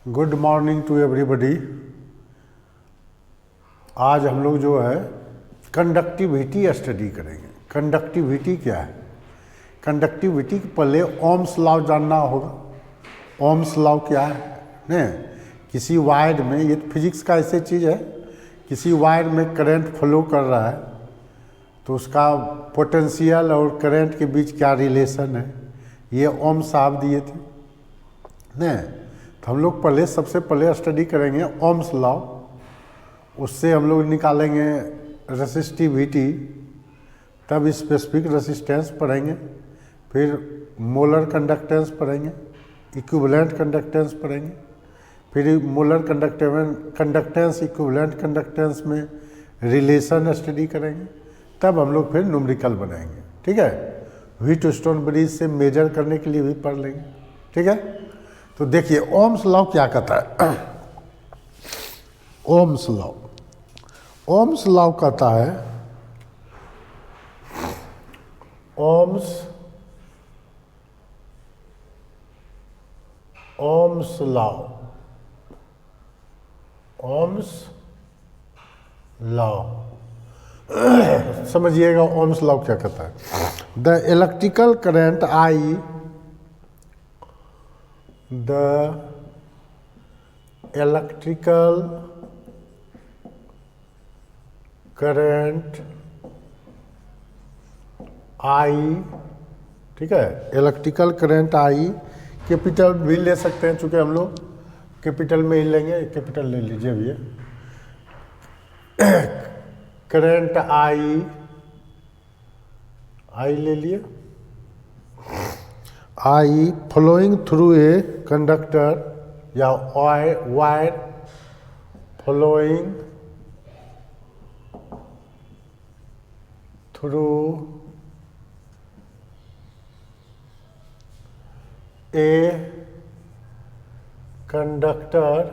Good morning to everybody. आज हम लोग जो है कंडक्टिविटी स्टडी करेंगे। कंडक्टिविटी क्या है? कंडक्टिविटी के पहले ओम्स लॉ जानना होगा। ओम्स लॉ क्या है? नहीं, किसी वायर में, ये फिजिक्स का ऐसे चीज़ है, किसी वायर में करंट फ्लो कर रहा है तो उसका पोटेंशियल और करंट के बीच क्या रिलेशन है, ये ओम साहब दिए थे। नहीं, तो हम लोग पहले सबसे पहले स्टडी करेंगे ओम्स लॉ। उससे हम लोग निकालेंगे रेसिस्टिविटी, तब स्पेसिफिक रेसिस्टेंस पढ़ेंगे, फिर मोलर कंडक्टेंस पढ़ेंगे, इक्विवेलेंट कंडक्टेंस पढ़ेंगे, फिर मोलर कंडक्टेंस इक्विवेलेंट कंडक्टेंस में रिलेशन स्टडी करेंगे, तब हम लोग फिर न्यूमेरिकल बनाएंगे। ठीक है, व्हीटस्टोन ब्रिज से मेजर करने के लिए भी पढ़ लेंगे। ठीक है, तो देखिए ओम्स लॉ क्या कहता है। ओम्स लॉ, ओम्स लॉ कहता है, ओम्स लॉ, ओम्स लॉ समझिएगा। ओम्स लॉ क्या कहता है? The electrical current I, the electrical current I, ठीक है, इलेक्ट्रिकल करंट I कैपिटल भी ले सकते हैं, चूंकि हम लोग कैपिटल में ही लेंगे, कैपिटल ले लीजिए भैया। करंट I ले लिए, I flowing through a conductor या wire flowing through a conductor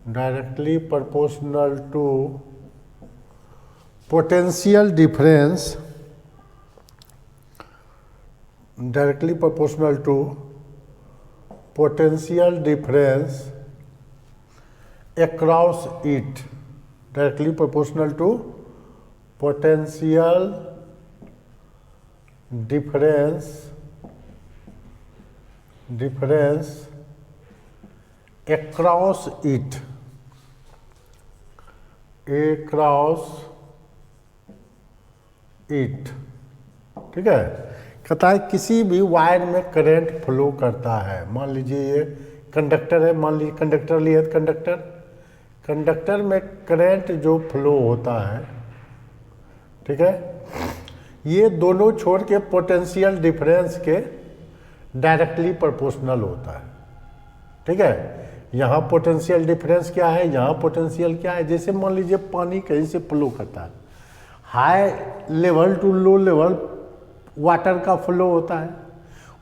directly proportional to potential difference, directly proportional to potential difference across it, directly proportional to potential difference across it, ठीक है। कहता है किसी भी wire में करंट फ्लो करता है। मान लीजिए ये कंडक्टर है, मान लीजिए कंडक्टर लिए, कंडक्टर में करंट जो फ्लो होता है, ठीक है, ये दोनों छोर के पोटेंशियल डिफरेंस के डायरेक्टली प्रोपोर्शनल होता है। ठीक है, यहाँ पोटेंशियल डिफरेंस क्या है, यहाँ पोटेंशियल क्या है। जैसे मान लीजिए पानी कहीं से फ्लो करता है, high level to low level water का फ्लो होता है,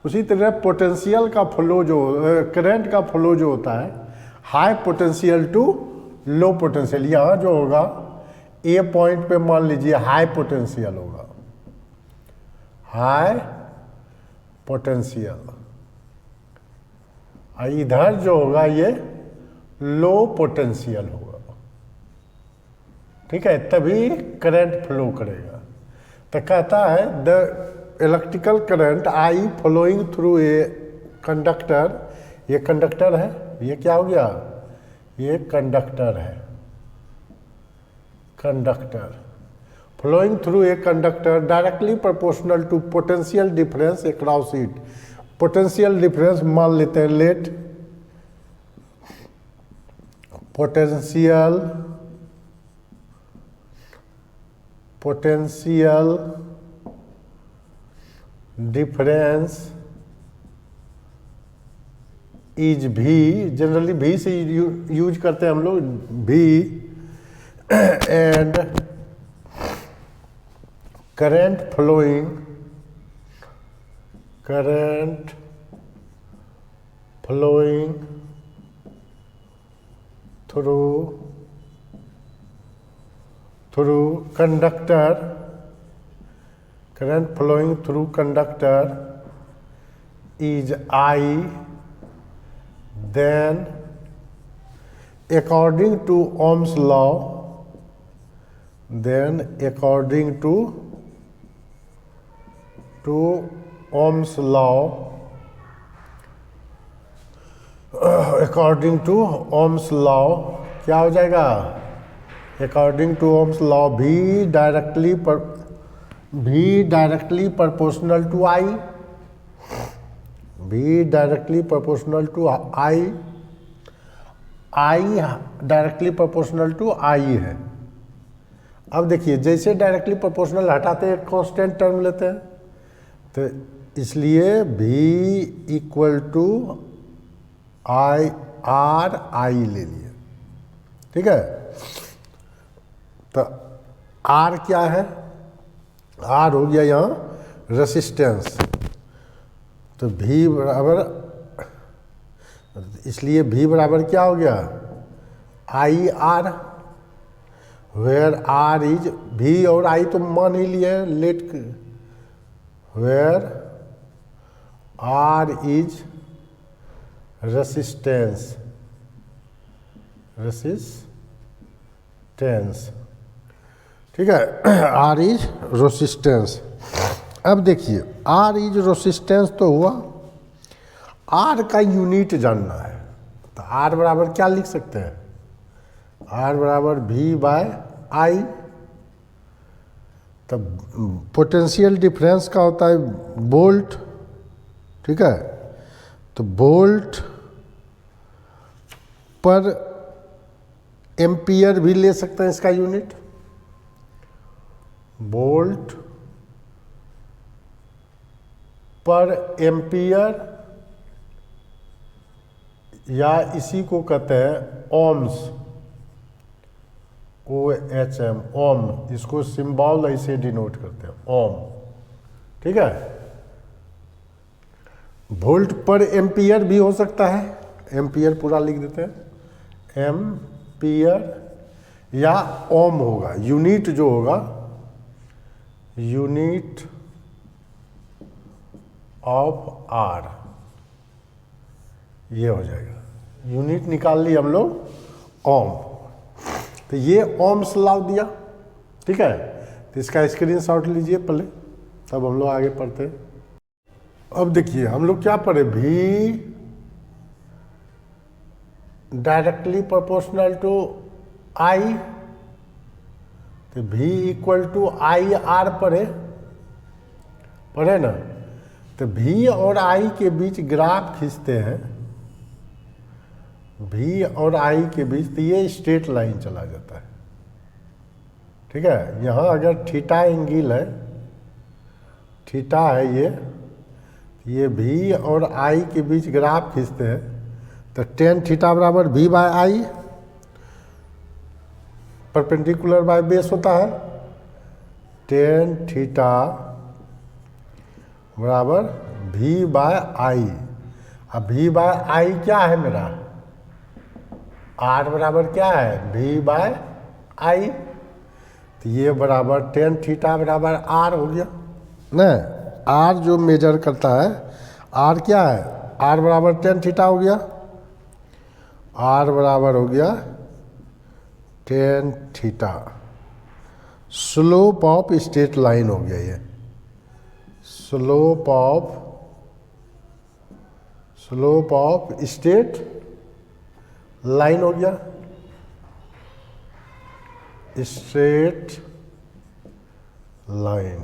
उसी तरह पोटेंशियल का फ्लो जो, करंट का फ्लो जो होता है, high potential to low potential. यहाँ जो होगा ए पॉइंट पे मान लीजिए हाई पोटेंशियल होगा, हाई पोटेंशियल, और इधर जो होगा ये लो पोटेंशियल होगा। ठीक है, तभी करंट फ्लो करेगा। तो कहता है the electrical current I flowing through a conductor, ये कंडक्टर है, ये क्या हो गया, ये कंडक्टर है, conductor flowing through a conductor directly proportional to potential difference across it। potential difference मान लेते हैं, let potential difference is V, generally V से यूज करते हैं हम लोग, V and current flowing flowing through conductor, current flowing through conductor is I, then according to Ohm's law, according to Ohm's law, according to Ohm's law क्या हो जाएगा? According to Ohm's law, V directly proportional to I, V directly proportional to I directly proportional to I है। अब देखिए जैसे directly proportional हटाते हैं constant term लेते हैं, तो इसलिए V इक्वल टू I ले लिए, ठीक है। तो R क्या है? R हो गया यहाँ रेसिस्टेंस, तो V बराबर, इसलिए V बराबर क्या हो गया? IR, where R is, V और I तो मान ही लिए, let, where R is resistance, ठीक है, R इज रेसिस्टेंस। अब देखिए R इज रेसिस्टेंस तो हुआ, R का यूनिट जानना है, तो R बराबर क्या लिख सकते हैं? R बराबर V/I। तब पोटेंशियल डिफरेंस का होता है वोल्ट, ठीक है, तो वोल्ट पर एम्पियर भी ले सकते हैं इसका यूनिट, वोल्ट पर एम्पियर, या इसी को कहते हैं ओम्स, OHM, ओम, इसको सिंबल ऐसे डिनोट करते हैं, ओम, ठीक है। वोल्ट पर एम्पियर भी हो सकता है, एम्पियर पूरा लिख देते हैं, एम्पियर, या ओम होगा, यूनिट जो होगा, यूनिट ऑफ R, ये हो जाएगा। यूनिट निकाल ली हम लोग ओम, तो ये ओम्स लॉ दिया, ठीक है। तो इसका स्क्रीनशॉट लीजिए पहले, तब हम लोग आगे पढ़ते हैं। अब देखिए हम लोग क्या पढ़े, V directly proportional to I, तो V इक्वल टू IR पढ़े ना। तो V और I के बीच ग्राफ खींचते हैं, V और I के बीच, तो ये स्ट्रेट लाइन चला जाता है, ठीक है। यहाँ अगर थीटा एंगल है, थीटा है ये V और I के बीच ग्राफ खींचते हैं, तो टेन थीटा बराबर V/I, परपेंडिकुलर बाय बेस होता है, टेन थीटा बराबर V/I। अब V/I क्या है मेरा? R बराबर क्या है? V/I, तो ये बराबर टेन थीटा बराबर R हो गया ना। R जो मेजर करता है, R क्या है? R बराबर टेन थीटा हो गया, R बराबर हो गया tan theta, slope of straight line हो गया ये, स्लोप ऑफ स्ट्रेट लाइन हो गया, straight line,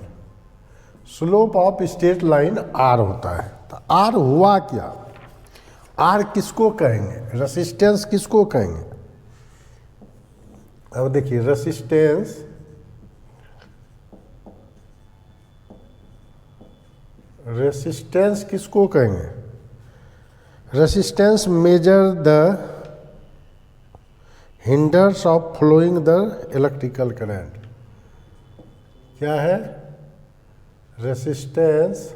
slope of straight line R होता है। तो R हुआ क्या? R किसको कहेंगे? रेसिस्टेंस किसको कहेंगे? अब देखिए रेसिस्टेंस किसको कहेंगे? Resistance measure the hinders of flowing the electrical current. क्या है? रेसिस्टेंस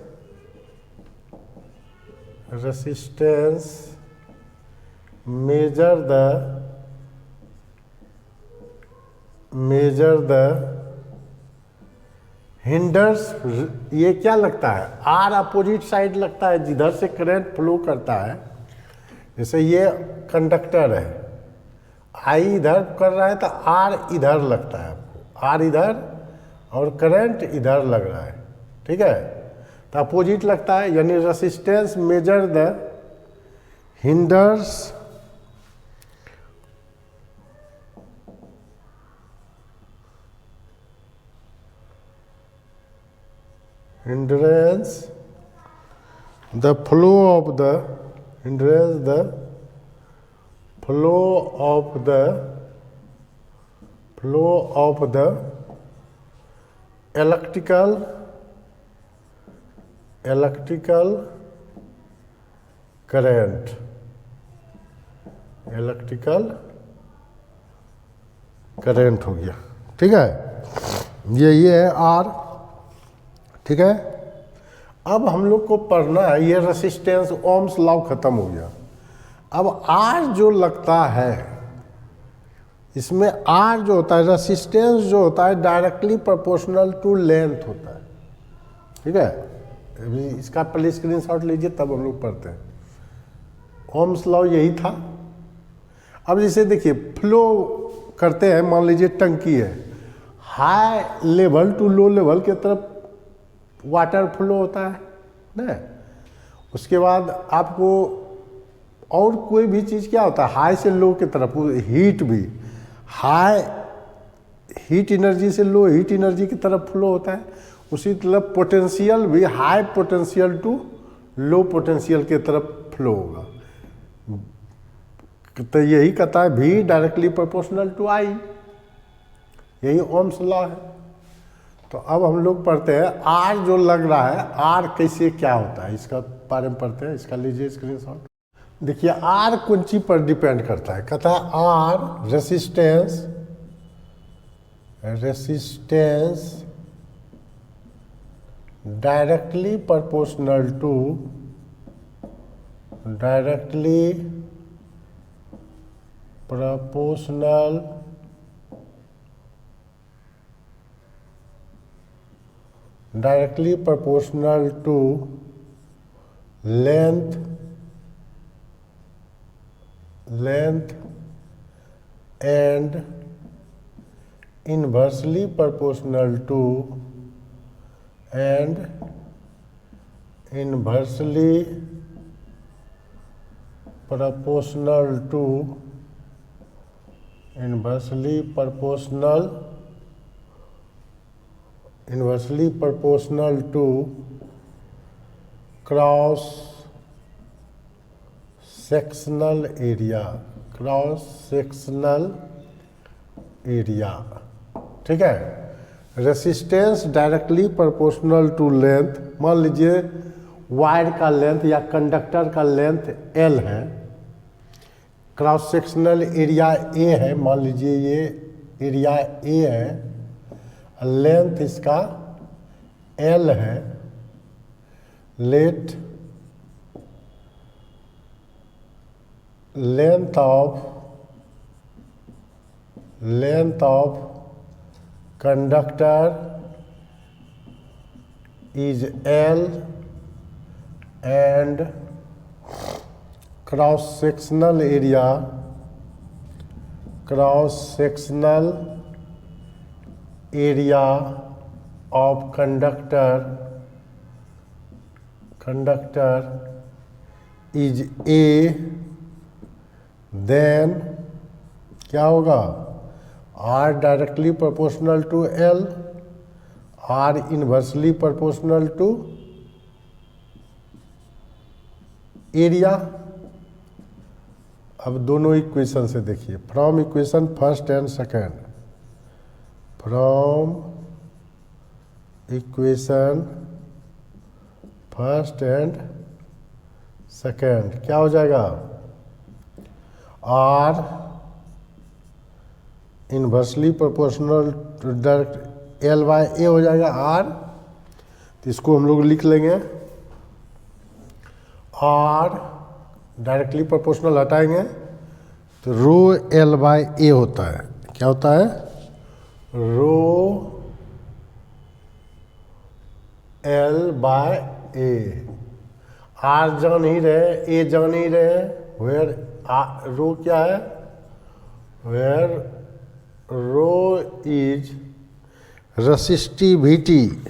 मेजर द हिंडर्स, ये क्या लगता है, आर अपोजिट साइड लगता है जिधर से करंट फ्लो करता है। जैसे ये कंडक्टर है, आई इधर कर रहा है तो आर इधर लगता है आपको, आर इधर और करंट इधर लग रहा है, ठीक है, तो अपोजिट लगता है, यानी resistance measure the hinders hindrance the flow of the hindrance the flow of the electrical current, electrical current हो गया, ठीक है, ये है आर, ठीक है। अब हम लोग को पढ़ना है ये रेसिस्टेंस, ओम्स लॉ खत्म हो गया। अब आर जो लगता है, इसमें आर जो होता है, रेसिस्टेंस जो होता है डायरेक्टली प्रोपोर्शनल टू लेंथ होता है, ठीक है। अभी इसका पहले स्क्रीनशॉट लीजिए तब हम लोग पढ़ते हैं। ओम्स लॉ यही था। अब जैसे देखिए फ्लो करते हैं, मान लीजिए टंकी है, high level to low level की तरफ वाटर फ्लो होता है ना, उसके बाद आपको और कोई भी चीज़ क्या होता है, हाई से लो की तरफ, हीट भी हाई हीट एनर्जी से लो हीट एनर्जी की तरफ फ्लो होता है, उसी तरह पोटेंशियल भी high potential to low potential की तरफ फ्लो होगा। तो यही कहता है भी डायरेक्टली प्रोपोर्शनल टू आई, यही ओम्स लॉ है। तो अब हम लोग पढ़ते हैं आर जो लग रहा है, आर कैसे क्या होता है इसका बारे में पढ़ते हैं। इसका लीजिए स्क्रीनशॉट। देखिए आर कौन चीज पर डिपेंड करता है, कहता है R resistance directly proportional to directly proportional to length and inversely proportional to inversely proportional to cross sectional area, ठीक है। Resistance directly proportional to length, मान लीजिए वायर का लेंथ या कंडक्टर का लेंथ L है, क्रॉस सेक्शनल एरिया A है, मान लीजिए ये एरिया A है, लेंथ इसका L है, let length of conductor is L and cross sectional area of conductor is A, then क्या होगा, R directly proportional to L, R inversely proportional to area. अब दोनों इक्वेशन से देखिए, from equation first and second, from equation first and second क्या हो जाएगा, R inversely proportional to direct L by A हो जाएगा आर, तो इसको हम लोग लिख लेंगे, आर डायरेक्टली प्रोपोर्शनल हटाएंगे तो रो एल बाय ए होता है। क्या होता है? Rho L by A. R जान ही रहे, ए जान ही रहे, वेयर रो क्या है? वेयर रो इज रेसिस्टिविटी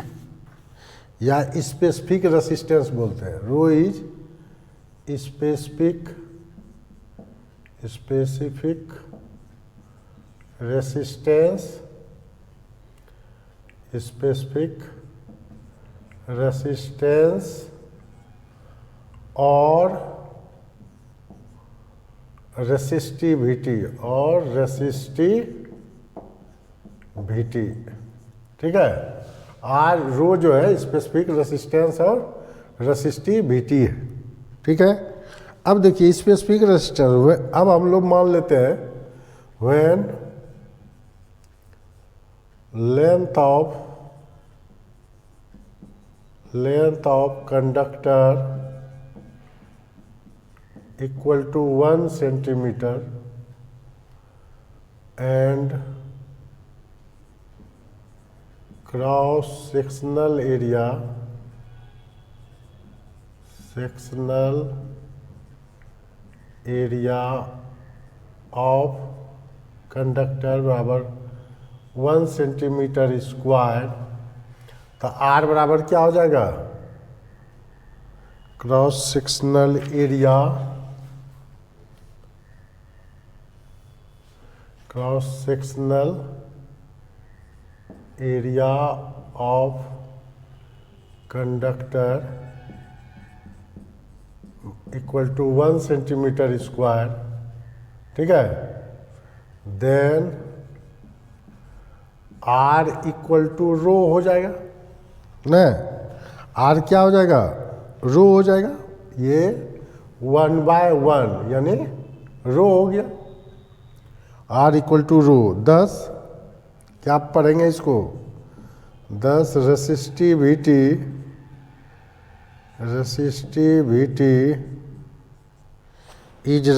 या स्पेसिफिक रेसिस्टेंस बोलते हैं। Rho is specific resistance, specific resistance और रेसिस्टिविटी ठीक है। आर रो जो है स्पेसिफिक रेसिस्टेंस और रेसिस्टिविटी है। ठीक है। अब देखिए स्पेसिफिक रेसिस्टेंस, अब हम लोग मान लेते हैं when length of conductor equal to 1 centimetre and cross sectional area of conductor बराबर 1 सेंटीमीटर स्क्वायर। तो आर बराबर क्या हो जाएगा? Cross sectional area of conductor equal to 1 centimetre square. ठीक है। Then R equal to rho हो जाएगा ना। आर क्या हो जाएगा? रो हो जाएगा। ये 1/1 यानी रो हो गया। आर इक्वल टू रो 10। क्या पढ़ेंगे इसको? 10 resistivity is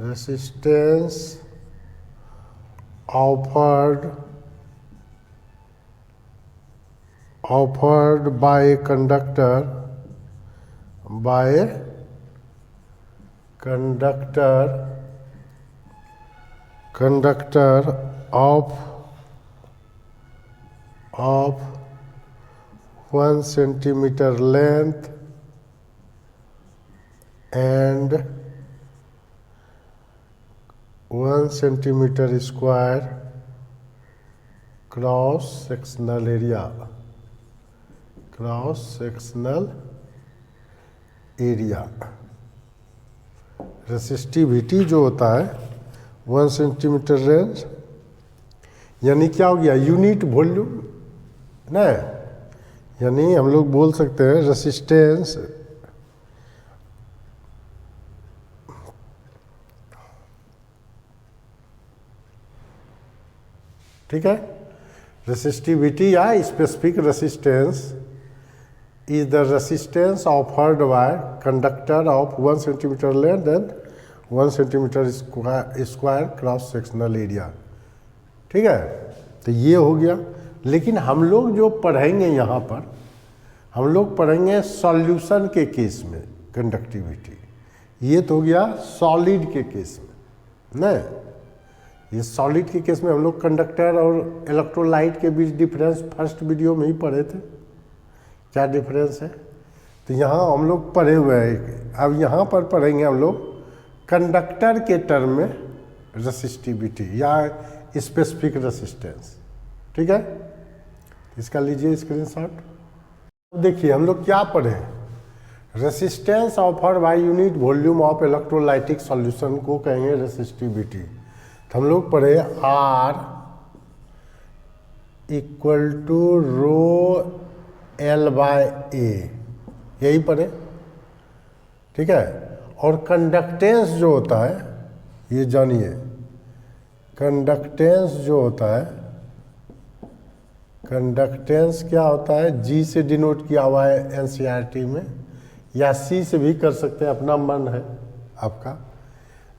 resistance offered by conductor of 1 centimeter length and 1 centimeter square cross sectional area। Resistivity जो होता है 1 सेंटीमीटर रेंज, यानी क्या हो गया? यूनिट वॉल्यूम ना। यानी हम लोग बोल सकते हैं रेसिस्टेंस ठीक है। रेसिस्टिविटी या specific resistance is the resistance offered by conductor of 1 centimeter length and 1 centimeter square cross sectional area। ठीक है। तो ये हो गया। लेकिन हम लोग जो पढ़ेंगे यहाँ पर, हम लोग पढ़ेंगे सॉल्यूशन के केस में कंडक्टिविटी। ये तो हो गया सॉलिड के केस में ना। ये सॉलिड के केस में हम लोग कंडक्टर और इलेक्ट्रोलाइट के बीच डिफरेंस फर्स्ट वीडियो में ही पढ़े थे। क्या डिफरेंस है? तो यहाँ हम लोग पढ़े हुए हैं। अब यहाँ पर पढ़ेंगे हम लोग कंडक्टर के टर्म में रेसिस्टिविटी या स्पेसिफिक रेसिस्टेंस। ठीक है। इसका लीजिए स्क्रीनशॉट। देखिए हम लोग क्या पढ़े? Resistance offer by unit volume of electrolytic solution को कहेंगे रेसिस्टिविटी। तो हम लोग पढ़े R equal to rho L by A, यही पढ़े। ठीक है। और कंडक्टेंस जो होता है, ये जानिए, कंडक्टेंस जो होता है कंडक्टेंस क्या होता है, जी से डिनोट किया हुआ है एनसीईआरटी में, या सी से भी कर सकते हैं, अपना मन है आपका।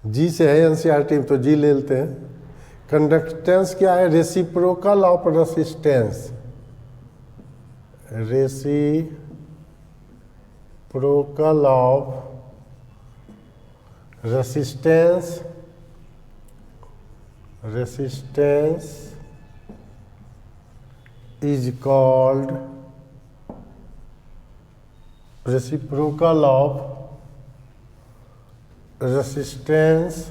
जी से है एनसीईआरटी में तो जी ले लेते हैं। कंडक्टेंस क्या है, reciprocal of resistance, reciprocal of resistance, resistance is called reciprocal of resistance,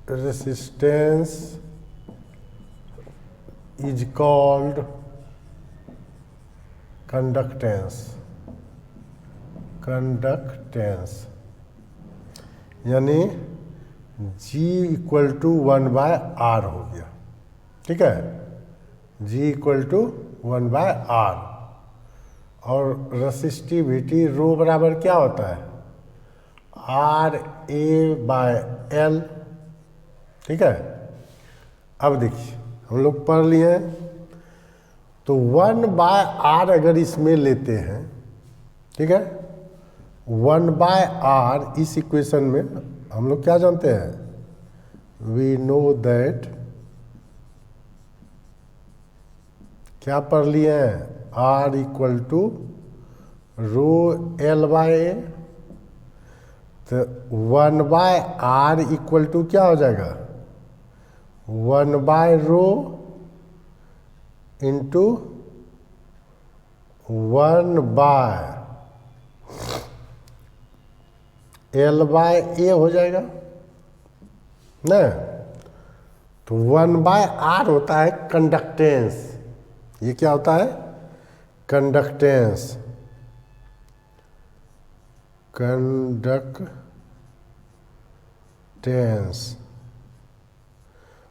resistance is called conductance, conductance यानी G इक्वल टू 1/R हो गया, ठीक है। G इक्वल टू 1/R, और रेसिस्टिविटी रो बराबर क्या होता है, RA/L, ठीक है। अब देखिए हम लोग पढ़ लिए हैं, तो 1/R अगर इसमें लेते हैं, ठीक है, 1/R इस इक्वेशन में हम लोग क्या जानते हैं, वी नो दैट, क्या पढ़ लिए हैं, R equal to row L/A, तो 1/R इक्वल टू क्या हो जाएगा, 1/रो इंटू 1/L/A हो जाएगा ना। तो 1/R होता है कंडक्टेंस, ये क्या होता है, कंडक्टेंस, कंडक्टेंस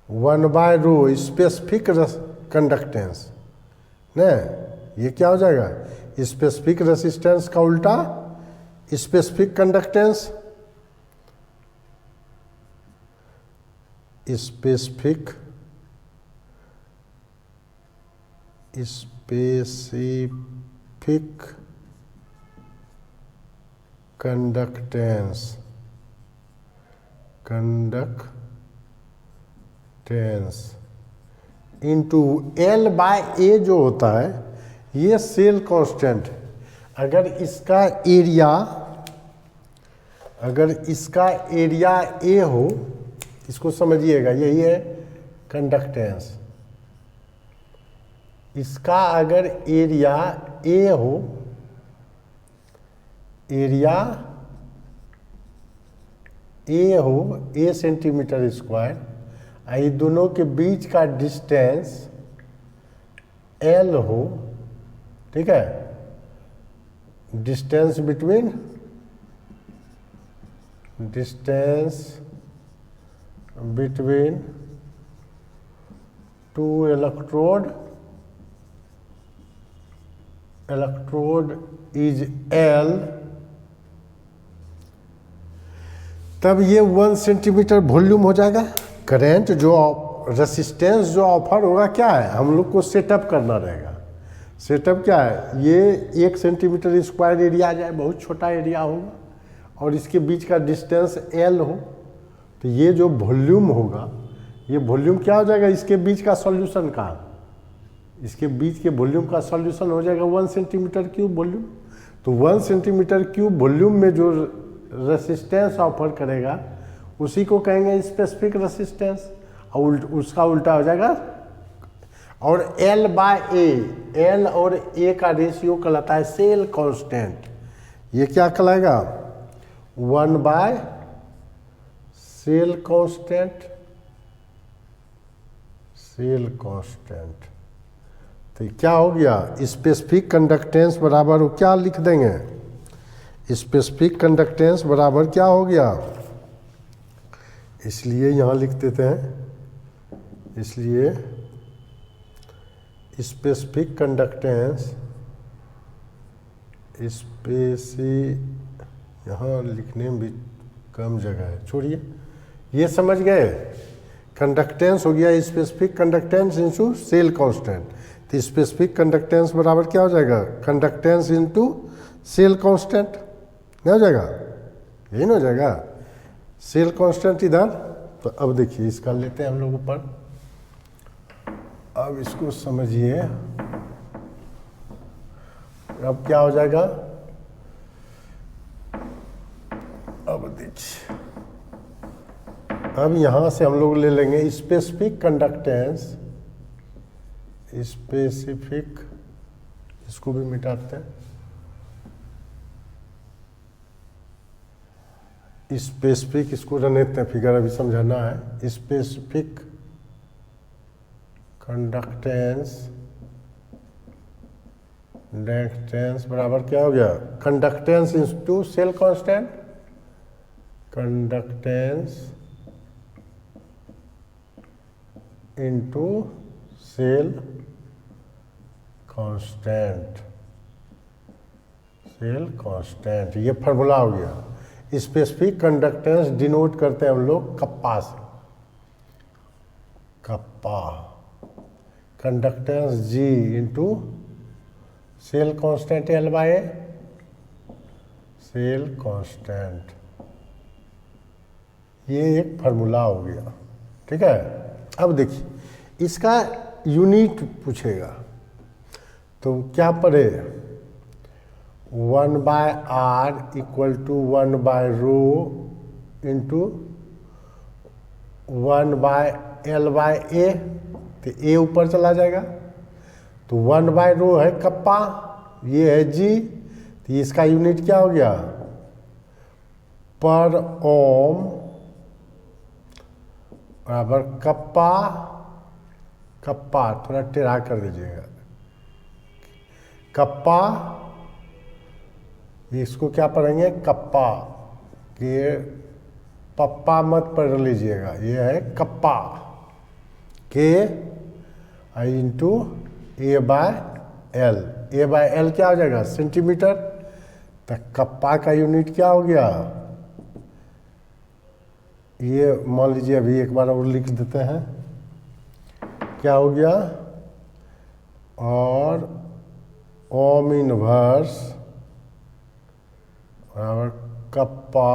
1/रो स्पेसिफिक कंडक्टेंस ना, ये क्या हो जाएगा, स्पेसिफिक रेसिस्टेंस का उल्टा specific conductance, specific specific conductance, conductance into L/A जो होता है, ये सेल कांस्टेंट। अगर इसका एरिया A हो, इसको समझिएगा, यही है कंडक्टेंस। इसका अगर एरिया A हो, A सेंटीमीटर स्क्वायर, ये दोनों के बीच का डिस्टेंस L हो, ठीक है, distance between two electrode is L, तब ये 1 सेंटीमीटर वॉल्यूम हो जाएगा। करंट जो रेसिस्टेंस जो ऑफर होगा क्या है, हम लोग को सेटअप करना रहेगा। सेटअप क्या है, ये 1 सेंटीमीटर स्क्वायर एरिया आ जाए, बहुत छोटा एरिया होगा, और इसके बीच का डिस्टेंस L हो, तो ये जो वॉल्यूम होगा, ये वॉल्यूम क्या हो जाएगा, इसके बीच का सॉल्यूशन का, इसके बीच के वॉल्यूम का सॉल्यूशन हो जाएगा 1 सेंटीमीटर क्यूब वॉल्यूम। तो 1 सेंटीमीटर क्यूब वॉल्यूम में जो रेसिस्टेंस ऑफर करेगा उसी को कहेंगे स्पेसिफिक रेसिस्टेंस, और उसका उल्टा हो जाएगा। और L/A और A का रेशियो कहलाता है सेल कांस्टेंट। ये क्या कहलाएगा, 1/सेल कांस्टेंट। तो क्या हो गया, स्पेसिफिक कंडक्टेंस बराबर वो क्या लिख देंगे, स्पेसिफिक कंडक्टेंस बराबर क्या हो गया, इसलिए यहाँ लिख देते हैं, इसलिए स्पेसिफिक कंडक्टेंस, यहाँ लिखने में भी कम जगह है, छोड़िए। ये समझ गए कंडक्टेंस हो गया specific conductance into cell constant. तो स्पेसिफिक कंडक्टेंस बराबर क्या हो जाएगा, कंडक्टेंस इंटू सेल कांस्टेंट, क्या हो जाएगा, यही ना हो जाएगा, सेल कांस्टेंट इधर। तो अब देखिए इसका लेते हैं हम लोग ऊपर, अब इसको समझिए, अब क्या हो जाएगा, अब देखिए, अब यहां से हम लोग ले लेंगे स्पेसिफिक कंडक्टेंस, स्पेसिफिक, इसको भी मिटाते हैं, स्पेसिफिक, इसको रहने देते हैं, फिगर अभी समझाना है। स्पेसिफिक कंडक्टेंस, कंडक्टेंस बराबर क्या हो गया, conductance into cell constant, conductance into cell constant, cell constant, ये फार्मूला हो गया। स्पेसिफिक कंडक्टेंस डिनोट करते हैं हम लोग कप्पा से, kappa, conductance G into cell constant L by A, cell constant, ये एक फार्मूला हो गया, ठीक है। अब देखिए इसका यूनिट पूछेगा तो क्या पढ़े, 1/r equal to 1/रो into 1/L/A, तो ए ऊपर चला जाएगा, तो 1/रो है कप्पा, ये है जी, तो इसका यूनिट क्या हो गया, पर ओम बराबर कप्पा, कप्पा थोड़ा टेढ़ा कर दीजिएगा, कप्पा, इसको क्या पढ़ेंगे, कप्पा, के पप्पा मत पढ़ लीजिएगा, ये है कप्पा, के इंटू A/L, A/L क्या हो जाएगा, सेंटीमीटर, तो कप्पा का यूनिट क्या हो गया, ये मान लीजिए अभी एक बार और लिख देते हैं, क्या हो गया, और ओम इनवर्स बराबर कप्पा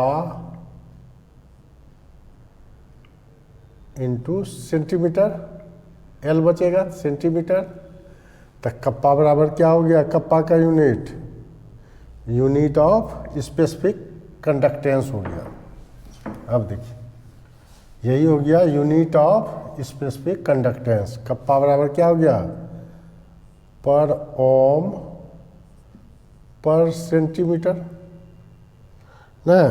इंटू सेंटीमीटर, एल बचेगा सेंटीमीटर, तो कप्पा बराबर क्या हो गया, कप्पा का unit, unit of specific conductance हो गया। अब देखिए यही हो गया unit of specific conductance, kappa बराबर क्या हो गया, पर ओम पर सेंटीमीटर, ना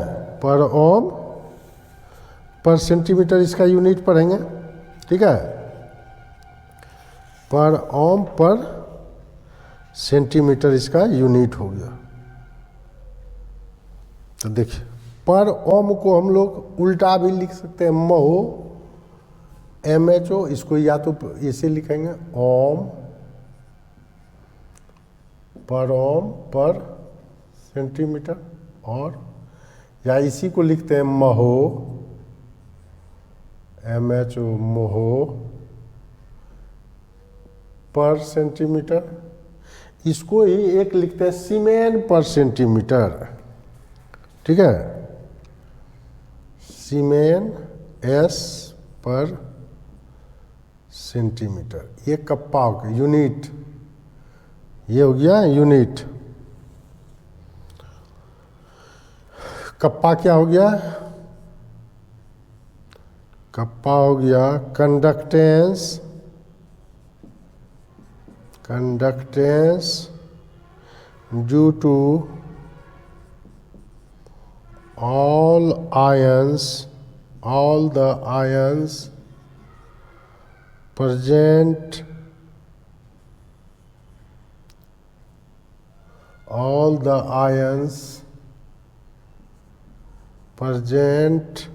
पर ओम पर सेंटीमीटर, इसका यूनिट पढ़ेंगे, ठीक है, पर ओम पर सेंटीमीटर इसका यूनिट हो गया। तो देखिए पर ओम को हम लोग उल्टा भी लिख सकते हैं, महो, MHO, इसको या तो ऐसे लिखेंगे ओम पर सेंटीमीटर, और या इसी को लिखते हैं महो, MHO, महो पर सेंटीमीटर, इसको ही एक लिखते हैं सीमेन पर सेंटीमीटर, ठीक है, सीमेन S पर सेंटीमीटर, ये कप्पा हो गया यूनिट, ये हो गया यूनिट। कप्पा क्या हो गया, कप्पा हो गया conductance, conductance due to all ions, all the ions present, all the ions present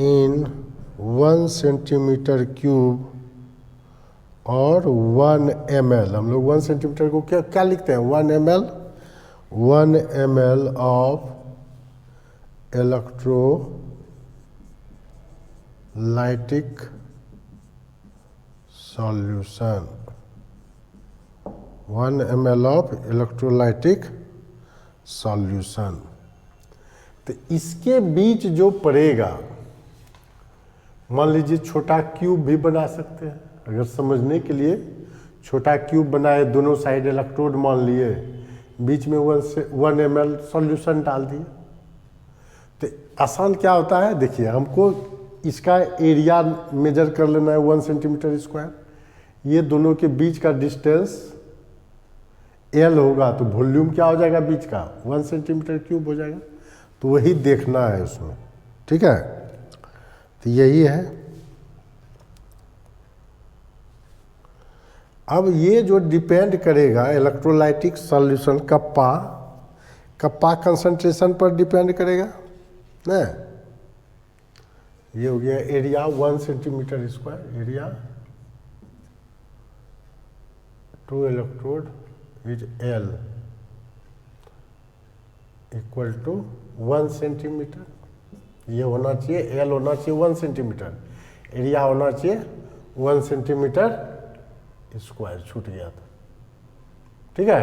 in 1 centimeter cube और 1 ml, हम लोग 1 सेंटीमीटर को क्या क्या लिखते हैं, 1 ml, 1 ml of lytic solution, 1 ml of electrolytic solution. तो इसके बीच जो पड़ेगा, मान लीजिए छोटा क्यूब भी बना सकते हैं, अगर समझने के लिए छोटा क्यूब बनाए, दोनों साइड इलेक्ट्रोड मान लिए, बीच में 1 ml सॉल्यूशन डाल दिए। तो आसान क्या होता है, देखिए हमको इसका एरिया मेजर कर लेना है 1 सेंटीमीटर स्क्वायर। ये दोनों के बीच का डिस्टेंस L होगा, तो वॉल्यूम क्या हो जाएगा बीच का, 1 सेंटीमीटर क्यूब हो जाएगा। तो वही देखना है उसमें, ठीक है। तो यही है। अब ये जो डिपेंड करेगा इलेक्ट्रोलाइटिक सॉल्यूशन कप्पा कंसंट्रेशन पर डिपेंड करेगा ना। ये हो गया area 1 centimetre square, area to electrode is L equal to 1 centimetre. ये होना चाहिए, L होना चाहिए 1 सेंटीमीटर, एरिया होना चाहिए 1 सेंटीमीटर स्क्वायर, छूट गया था, ठीक है।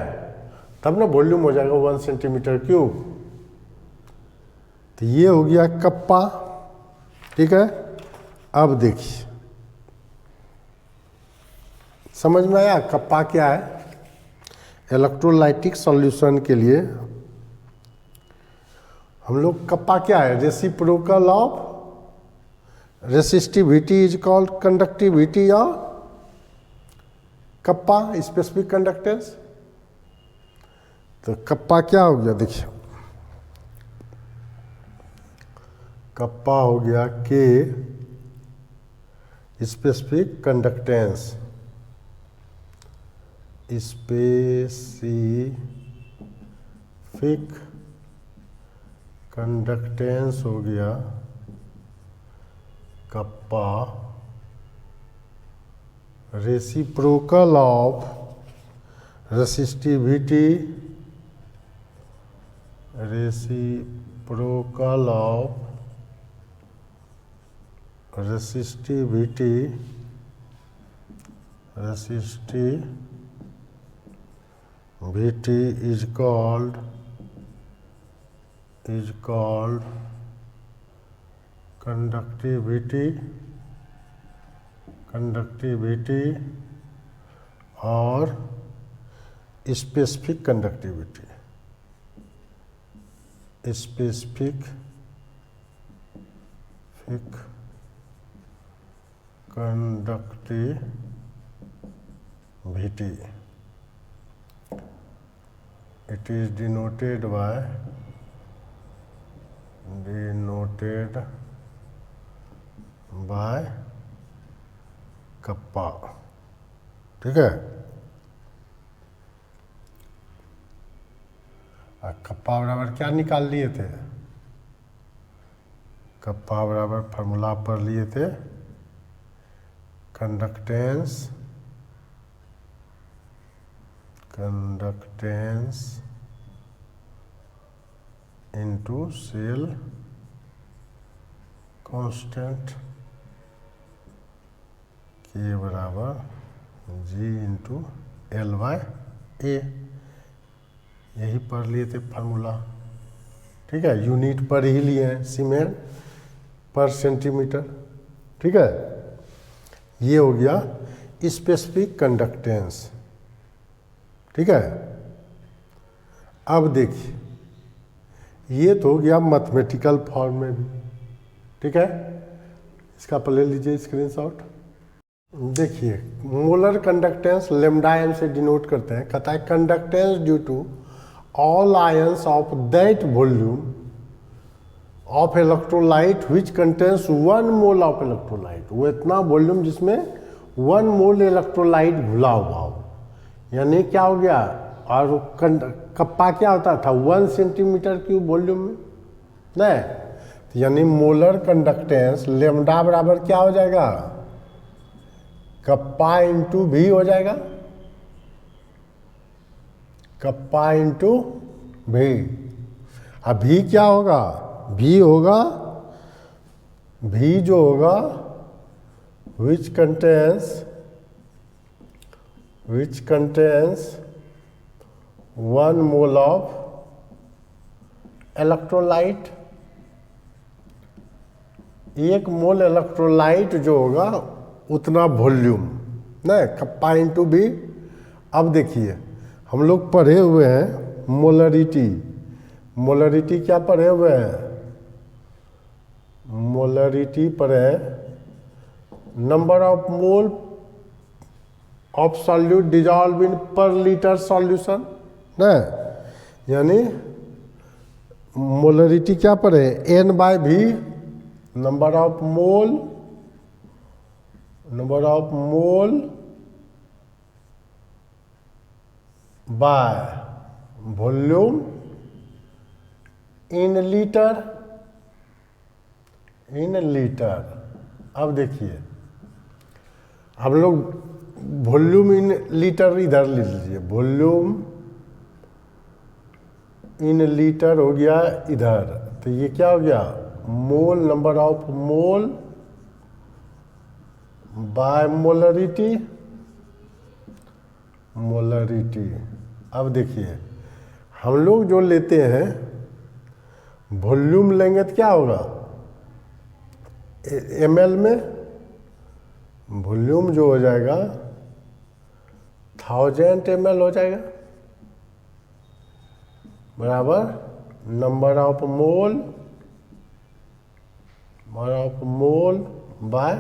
तब ना वॉल्यूम हो जाएगा 1 सेंटीमीटर क्यूब। तो ये हो गया कप्पा, ठीक है। अब देखिए समझ में आया कप्पा क्या है। इलेक्ट्रोलाइटिक सॉल्यूशन के लिए हम लोग कप्पा क्या है, reciprocal of resistivity is called conductivity of kappa, specific conductance. तो कप्पा क्या हो गया, देखिए कप्पा हो गया के स्पेसिफिक कंडक्टेंस, स्पेसिफिक कंडक्टेंस हो गया kappa, reciprocal of resistivity, reciprocal of resistivity, resistivity is called conductivity और specific conductivity, specific conductivity. It is denoted by kappa, ठीक है। कप्पा बराबर क्या निकाल लिए थे, कप्पा बराबर फार्मूला पर लिए थे कंडक्टेंस इनटू सेल कांस्टेंट के बराबर G इंटू L/A, यही पढ़ लिए थे फार्मूला, ठीक है। यूनिट पर ही लिए हैं, सीमेंट पर सेंटीमीटर, ठीक है। ये हो गया स्पेसिफिक कंडक्टेंस, ठीक है। अब देखिए ये तो हो गया मैथमेटिकल फॉर्म में भी, ठीक है। इसका पहले लीजिए स्क्रीनशॉट। देखिए मोलर कंडक्टेंस लैम्डा m से डिनोट करते हैं, कहता है conductance due to all ions of that volume of electrolyte which contains 1 mole of electrolyte. वो इतना वॉल्यूम जिसमें 1 मोल इलेक्ट्रोलाइट घुला हुआ हो, यानी क्या हो गया। और कप्पा क्या होता था 1 सेंटीमीटर क्यूब वॉल्यूम में, नहीं तो यानी मोलर कंडक्टेंस लेमडा बराबर क्या हो जाएगा, कप्पा इंटू भी हो जाएगा, कप्पा इंटू भी। अब भी क्या होगा, भी होगा, भी जो होगा which contains 1 mole of electrolyte। 1 mole electrolyte जो होगा उतना वॉल्यूम ना, कप्पा इंटू बी। अब देखिए हम लोग पढ़े हुए हैं मोलरिटी। मोलरिटी क्या पढ़े हुए हैं? मोलरिटी पढ़े number of mole of solute dissolve in per litre solution ना, यानी मोलरिटी क्या पढ़े? N by V, number of mole by volume in litre. अब देखिए हम लोग वॉल्यूम इन लीटर इधर ले लीजिए, वॉल्यूम इन लीटर हो गया इधर, तो ये क्या हो गया? Mole, number of mole by molarity. अब देखिए हम लोग जो लेते हैं वॉल्यूम लेंगे तो क्या होगा? ml में वॉल्यूम जो हो जाएगा 1000 ml हो जाएगा, बराबर number of mole by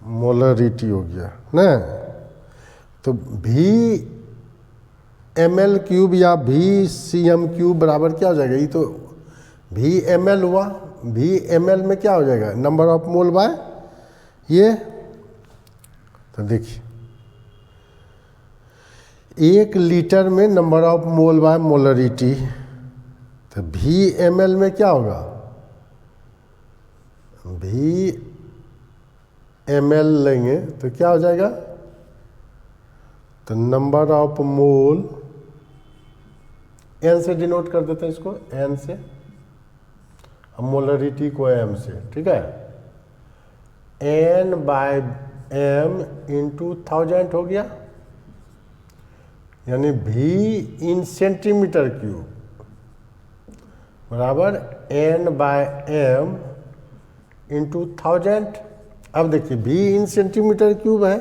molarity हो गया ना। तो V ml क्यूब या V cm क्यूब बराबर क्या हो जाएगा? ये तो V ml हुआ, V ml में क्या हो जाएगा? नंबर ऑफ मोल बाय ये। तो देखिए 1 लीटर में number of mole by molarity, तो V ml में क्या होगा? V ml लेंगे तो क्या हो जाएगा? तो नंबर ऑफ मोल N से डिनोट कर देते हैं इसको, N से, अब मोलरिटी को M से, ठीक है। N बाय M इंटू 1000 हो गया, यानी V इन सेंटीमीटर क्यूब बराबर N बाय M इंटू 1000। अब देखिए V इन सेंटीमीटर क्यूब है,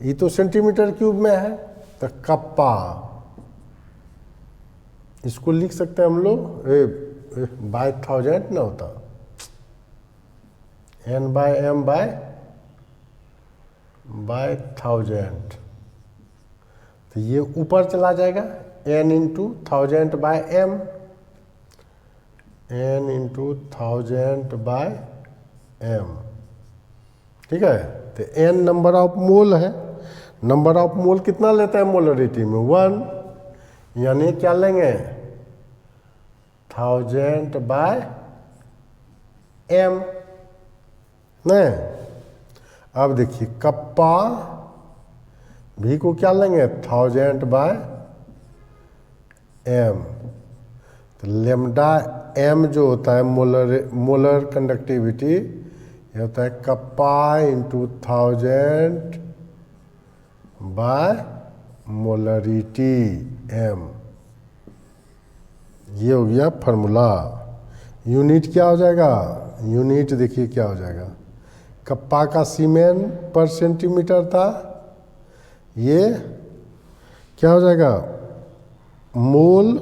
ये तो सेंटीमीटर क्यूब में है, तो कप्पा इसको लिख सकते हैं हम लोग बाय 1000 ना होता, N बाय M बाय 1000, तो ये ऊपर चला जाएगा N into 1000 by M, N into 1000 by M, ठीक है। तो N नंबर ऑफ मोल है, नंबर ऑफ मोल कितना लेता है मोलरिटी में? 1, यानी क्या लेंगे? 1000 बाय M नहीं। अब देखिए कप्पा भी को क्या लेंगे? 1000 बाय M, तो लेमडा M जो होता है मोलर कंडक्टिविटी, ये होता है kappa into 1000 by molarity M। ये हो गया फार्मूला। यूनिट क्या हो जाएगा? यूनिट देखिए क्या हो जाएगा, कप्पा का सीमेन पर सेंटीमीटर था, ये क्या हो जाएगा? मोल,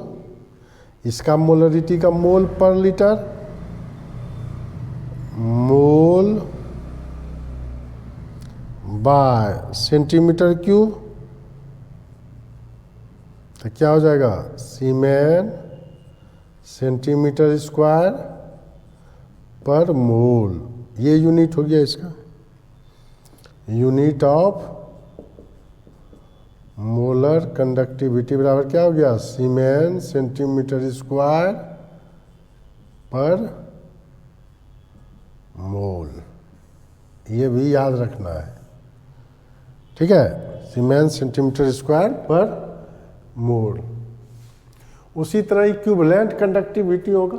इसका मोलरिटी का मोल पर लीटर, मोल बाय सेंटीमीटर क्यूब, तो क्या हो जाएगा? सीमेन सेंटीमीटर स्क्वायर पर मोल, ये यूनिट हो गया इसका, यूनिट ऑफ मोलर कंडक्टिविटी बराबर क्या हो गया? सीमेन सेंटीमीटर स्क्वायर पर मोल। ये भी याद रखना है, ठीक है, सीमेन सेंटीमीटर स्क्वायर पर मोल। उसी तरह इक्विवेलेंट कंडक्टिविटी होगा,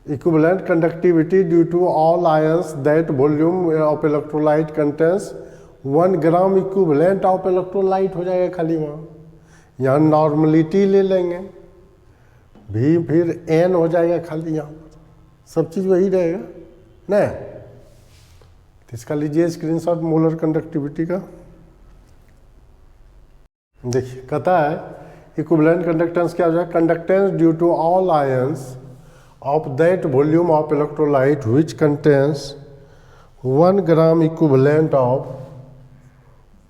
equivalent conductivity due to all ions that volume of electrolyte contains 1 gram equivalent of electrolyte हो जाएगा खाली वहाँ। यहाँ नॉर्मलिटी ले लेंगे भी, फिर n हो जाएगा खाली, यहाँ सब चीज़ वही रहेगा ना। तो इसका लीजिए स्क्रीनशॉट मोलर कंडक्टिविटी का। देखिए कहता है इक्विवेलेंट कंडक्टेंस क्या हो जाएगा, conductance due to all ions of that volume of electrolyte which contains 1 gram equivalent of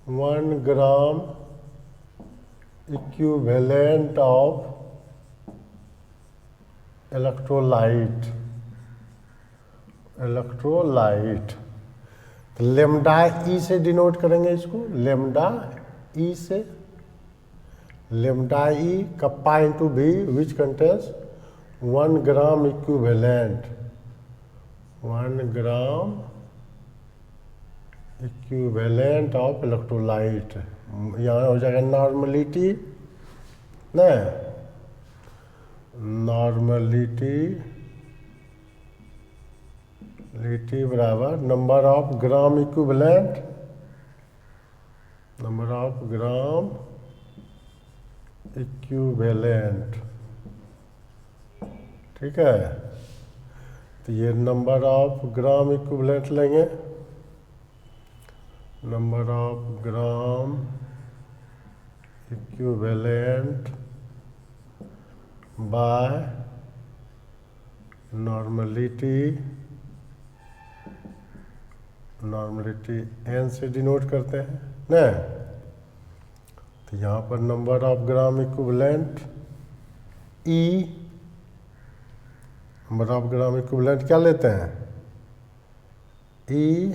1 gram equivalent of electrolyte. तो लेमडा ई से डिनोट करेंगे इसको, लेमडा ई से, लेमडा ई कप्पा इंटू भी which contains 1 gram equivalent, 1 gram equivalent of electrolyte. यहाँ हो जाएगा normality ना, नॉर्मलिटी बराबर number of gram equivalent, number of gram equivalent, ठीक है। तो ये नंबर ऑफ ग्राम इक्विवेलेंट लेंगे, number of gram equivalent by normality, normality n से डिनोट करते हैं ना। तो यहाँ पर number of gram equivalent E, number of gram equivalent क्या लेते हैं E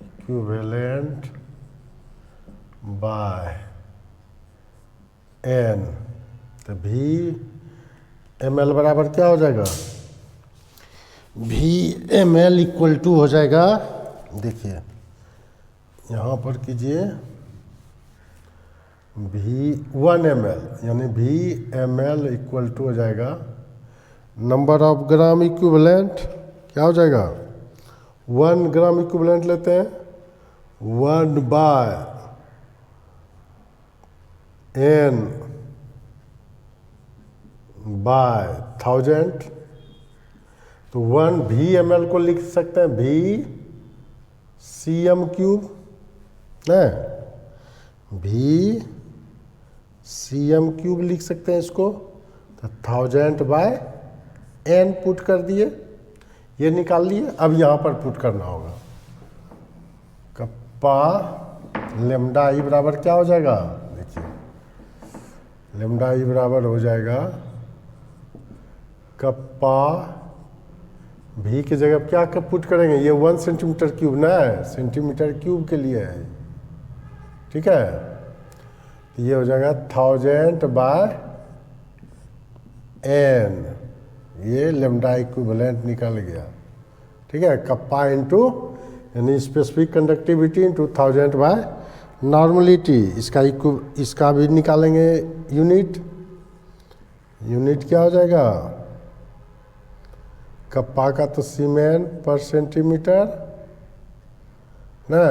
इक्विवेलेंट बाय n। तो भी ml बराबर क्या हो जाएगा, भी ml इक्वल टू हो जाएगा, देखिए यहाँ पर कीजिए भी 1 ml, यानी भी ml इक्वल टू हो जाएगा नंबर ऑफ ग्राम इक्विवेलेंट, क्या हो जाएगा 1 ग्राम इक्विवेलेंट लेते हैं 1 बाय n बाय 1000। तो 1 भी ml को लिख सकते हैं भी cm क्यूब है, भी cm क्यूब लिख सकते हैं इसको। तो 1000 बाय n पुट कर दिए, ये निकाल लिए। अब यहाँ पर पुट करना होगा कप्पा लेमडा ई बराबर क्या हो जाएगा, देखिए लेमडा ई बराबर हो जाएगा कप्पा भी की जगह क्या कब पुट करेंगे, ये 1 सेंटीमीटर क्यूब ना है, सेंटीमीटर क्यूब के लिए है, ठीक है। तो ये हो जाएगा 1000 बाय n, ये लेमडा इक्विवेलेंट निकल गया, ठीक है। कप्पा इंटू यानी specific conductivity into 1000 by normality, इसका भी निकालेंगे यूनिट, यूनिट क्या हो जाएगा कप्पा का तो सीमेन पर सेंटीमीटर ना,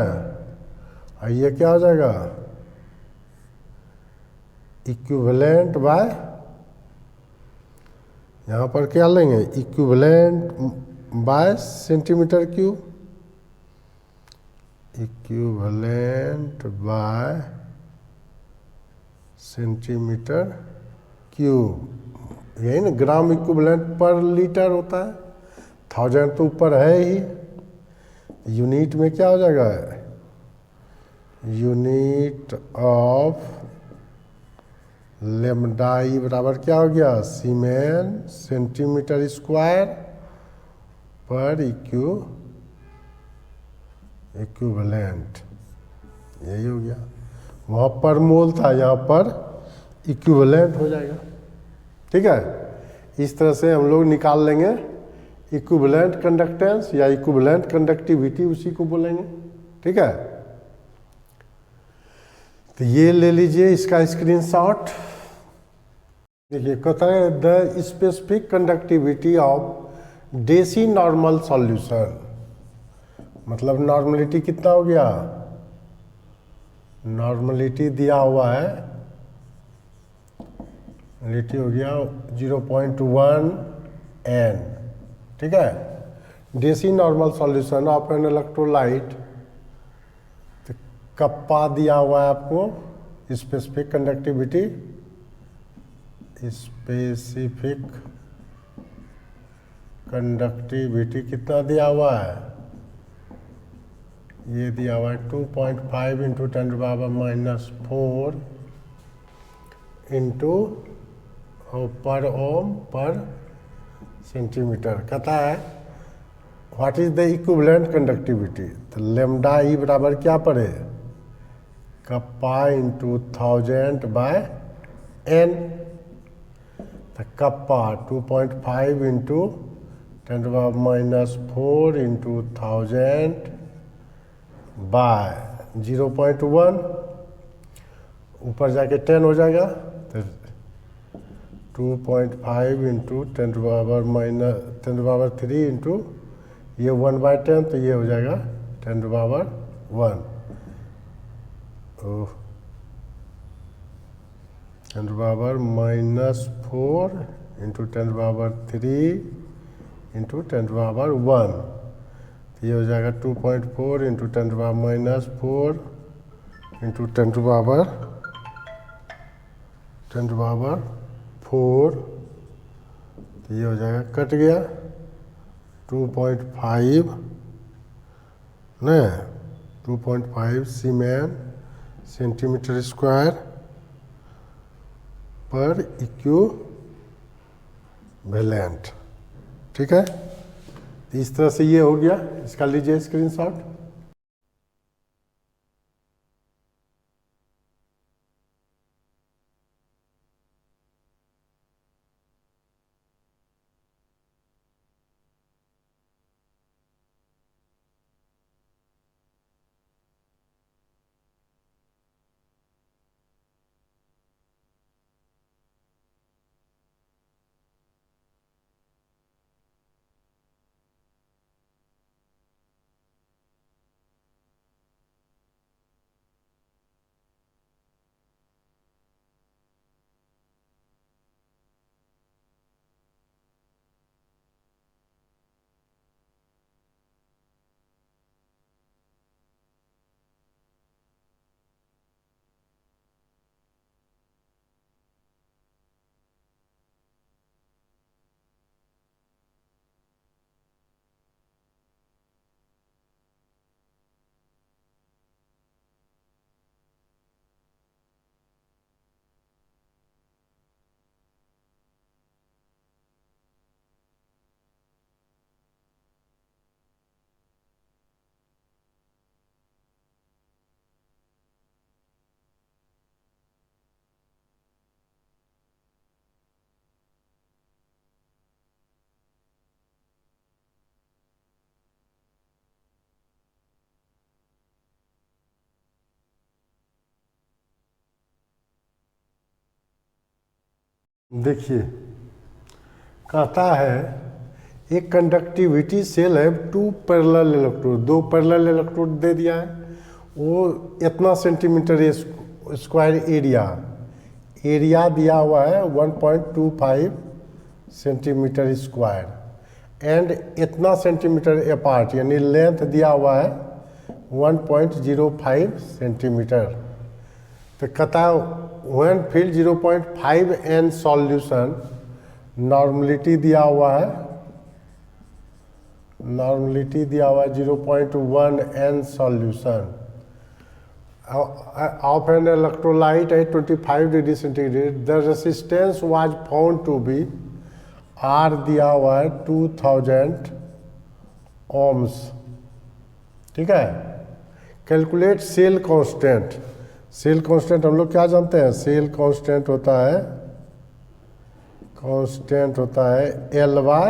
और ये क्या हो जाएगा इक्विवेलेंट बाय, यहाँ पर क्या लेंगे equivalent by centimetre cube, equivalent by centimetre cube, यही ना ग्राम इक्विवेलेंट पर लीटर होता है, 1000 तो ऊपर है ही। यूनिट में क्या हो जाएगा यूनिट ऑफ लेमडा ई बराबर क्या हो गया सीमेन सेंटीमीटर स्क्वायर पर इक्विवेलेंट, यही हो गया। वहाँ पर मोल था, यहाँ पर इक्विवेलेंट हो जाएगा, ठीक है। इस तरह से हम लोग निकाल लेंगे इक्विवेलेंट कंडक्टेंस या इक्विवेलेंट कंडक्टिविटी, उसी को बोलेंगे, ठीक है। तो ये ले लीजिए इसका स्क्रीनशॉट। देखिए कहता है the specific conductivity of deci normal solution, मतलब नॉर्मलिटी कितना हो गया, नॉर्मलिटी दिया हुआ है, नॉर्मलिटी हो गया 0.1 n, ठीक है। Deci normal solution of an electrolyte, तो कप्पा दिया हुआ है आपको, स्पेसिफिक कंडक्टिविटी, स्पेसिफिक कंडक्टिविटी कितना दिया हुआ है, ये दिया हुआ है 2.5 इंटू 10⁻⁻⁴ इंटू पर ओम पर सेंटीमीटर। कहता है what is the equivalent conductivity, तो लेमडा ई बराबर क्या पड़े, कप्पा इंटू 1000/n, तो कप्पा 2.5 इंटू 10⁻⁴ इंटू 1000/0.1, ऊपर जाके 10 हो जाएगा, तो 2.5 इंटू 10⁻³ इंटू ये 1/10, तो ये हो जाएगा 10⁻1, 10⁻⁻⁴ इंटू 10⁻³ इंटू 10⁻1, तो ये हो जाएगा 2.4 इंटू 10⁻⁻⁴ इंटू 10⁻⁴, तो ये हो जाएगा, कट गया 2.5 न 2.5 सीमेन सेंटीमीटर स्क्वायर पर इक्विवेलेंट, ठीक है। तो इस तरह से ये हो गया, इसका लीजिए स्क्रीनशॉट। देखिए कहता है एक कंडक्टिविटी सेल है, 2 पैरेलल इलेक्ट्रोड, 2 पैरेलल इलेक्ट्रोड दे दिया है, वो इतना सेंटीमीटर स्क्वायर एरिया दिया हुआ है 1.25 सेंटीमीटर स्क्वायर, एंड इतना सेंटीमीटर अपार्ट, यानी लेंथ दिया हुआ है 1.05 सेंटीमीटर। तो कहता है when fill 0.5 n solution, normality दिया हुआ है, नॉर्मलिटी दिया हुआ है 0.1 n solution of an electrolyte at 25 degree centigrade, the resistance was found to be, R दिया हुआ है 2000 ohms, ठीक है। Calculate cell constant, cell constant हम लोग क्या जानते हैं, सेल कांस्टेंट होता है L/A,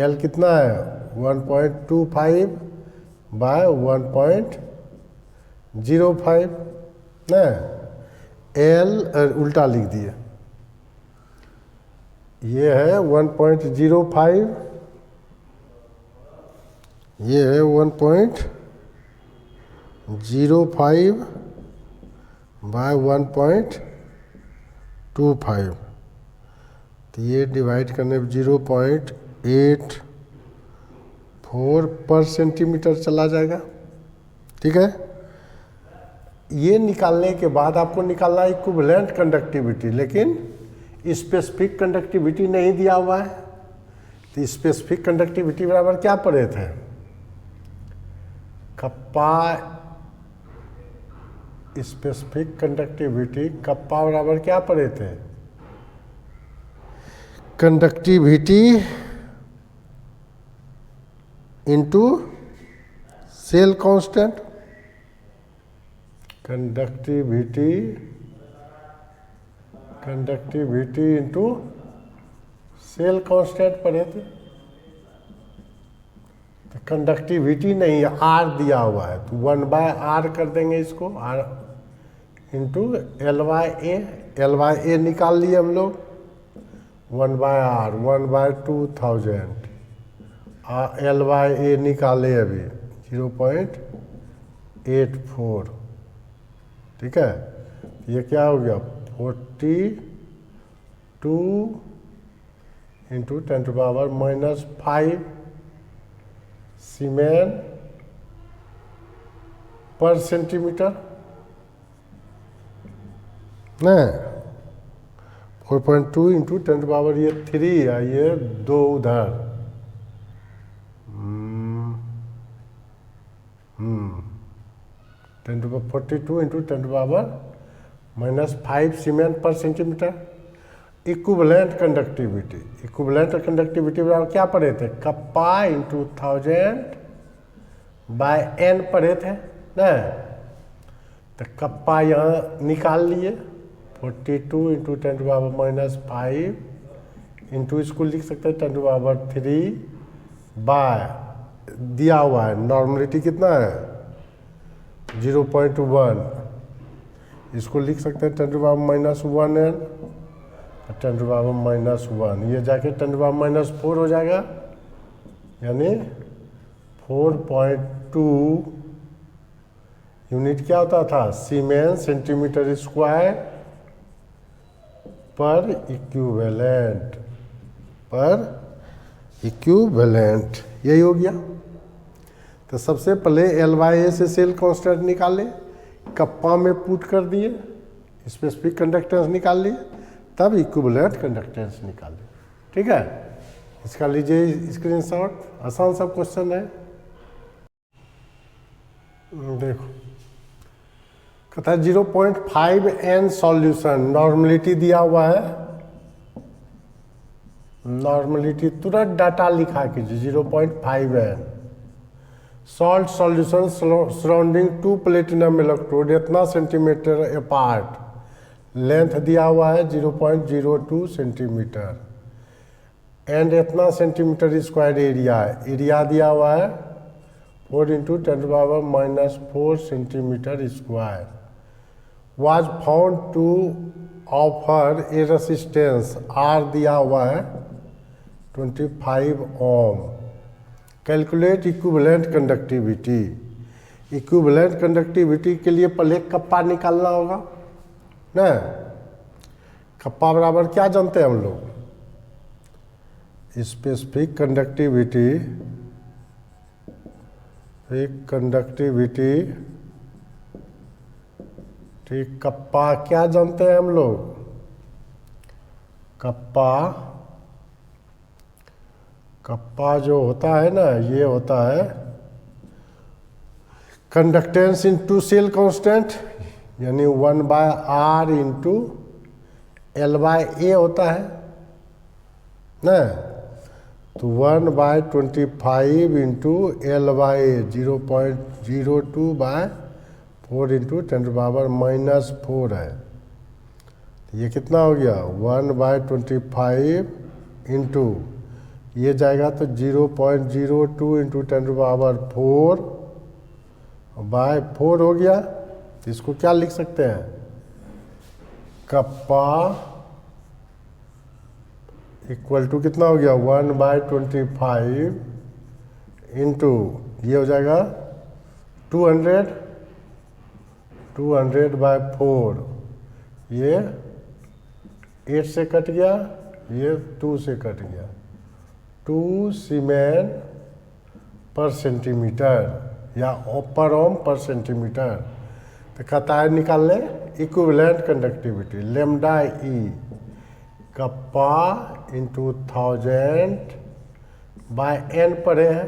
L कितना है 1.25/1.05, ना, एल उल्टा लिख दिए, ये है 1.05, ये है 1.05 बाय 1.25, तो ये डिवाइड करने पर 0.84 पर सेंटीमीटर चला जाएगा। ठीक है, ये निकालने के बाद आपको निकालना इक्विवेलेंट कंडक्टिविटी, लेकिन स्पेसिफिक कंडक्टिविटी नहीं दिया हुआ है। तो स्पेसिफिक कंडक्टिविटी बराबर क्या पढ़े थे, कप्पा, स्पेसिफिक कंडक्टिविटी कप्पा बराबर क्या पढ़े थे, conductivity into cell constant, conductivity into cell constant पढ़े थे। तो कंडक्टिविटी नहीं है, आर दिया हुआ है, तो 1/r कर देंगे इसको, आर इंटू एल/ए निकाल लिए हम लोग, 1/r 1/2000, एल/ए निकाले अभी 0.84। ठीक है, ये क्या हो गया 42 इंटू 10⁻⁻5 सीमेन पर सेंटीमीटर ना, 4.2 इंटू 10⁻, ये 3 है, ये 2 उधर, 42 इंटू 10⁻⁻5 सीमेन पर सेंटीमीटर। इक्विवेलेंट कंडक्टिविटी बराबर क्या पढ़े थे, कप्पा इंटू 1000 बाय एन पढ़े थे ना, तो कप्पा यहाँ निकाल लिए, 42 इंटू 10⁻⁻5 इंटू इसको लिख सकते हैं 10⁻3 बाय, दिया हुआ है नॉर्मलिटी कितना है 0.1, इसको लिख सकते हैं 10⁻⁻1n, 10⁻⁻1, ये जाके 10⁻⁻4 हो जाएगा, यानी 4.2 यूनिट क्या होता था, सीमेन सेंटीमीटर स्क्वायर पर इक्विवेलेंट, यही हो गया। तो सबसे पहले एल/ए से सेल कांस्टेंट निकाले, कप्पा में पुट कर दिए, स्पेसिफिक कंडक्टेंस निकाल लिए, तब इक्विवेलेंट कंडक्टेंस निकाले। ठीक है, इसका लीजिए स्क्रीनशॉट, आसान सा क्वेश्चन है। देखो कहता है 0.5n सॉल्यूशन, नॉर्मलिटी दिया हुआ है, नॉर्मलिटी तुरंत डाटा लिखा कीजिए 0.5n, salt solution surrounding 2 platinum electrode इतना सेंटीमीटर अपार्ट, लेंथ दिया हुआ है 0.02 सेंटीमीटर, एंड इतना सेंटीमीटर स्क्वायर एरिया दिया हुआ है 4 into 10⁻⁻4 centimetre square, was found to offer a resistance R दिया हुआ है 25 ohm. Calculate equivalent conductivity, equivalent conductivity के लिए पहले कप्पा निकालना होगा ना, कप्पा बराबर क्या जानते हैं हम लोग, स्पेसिफिक कंडक्टिविटी, ठीक, कप्पा क्या जानते हैं हम लोग, कप्पा जो होता है ना, ये होता है कंडक्टेंस इनटू सेल कांस्टेंट, यानी 1/r इंटू L/A होता है ना, तो 1/25 इंटू L/A 0.02/4 इंटू 10⁻⁻4 है, ये कितना हो गया 1/25 इंटू, ये जाएगा तो 0.02 इंटू 10⁻4/4 हो गया, तो इसको क्या लिख सकते हैं, कप्पा इक्वल टू कितना हो गया 1/25 इंटू ये हो जाएगा 200/4, ये 8 से कट गया, ये 2 से कट गया, 2 सीमेन पर सेंटीमीटर या पर ओम पर सेंटीमीटर। तो कहता है निकालने इक्विवेलेंट कंडक्टिविटी लेमडा ई कप्पा इंटू 1000/n पढ़े हैं,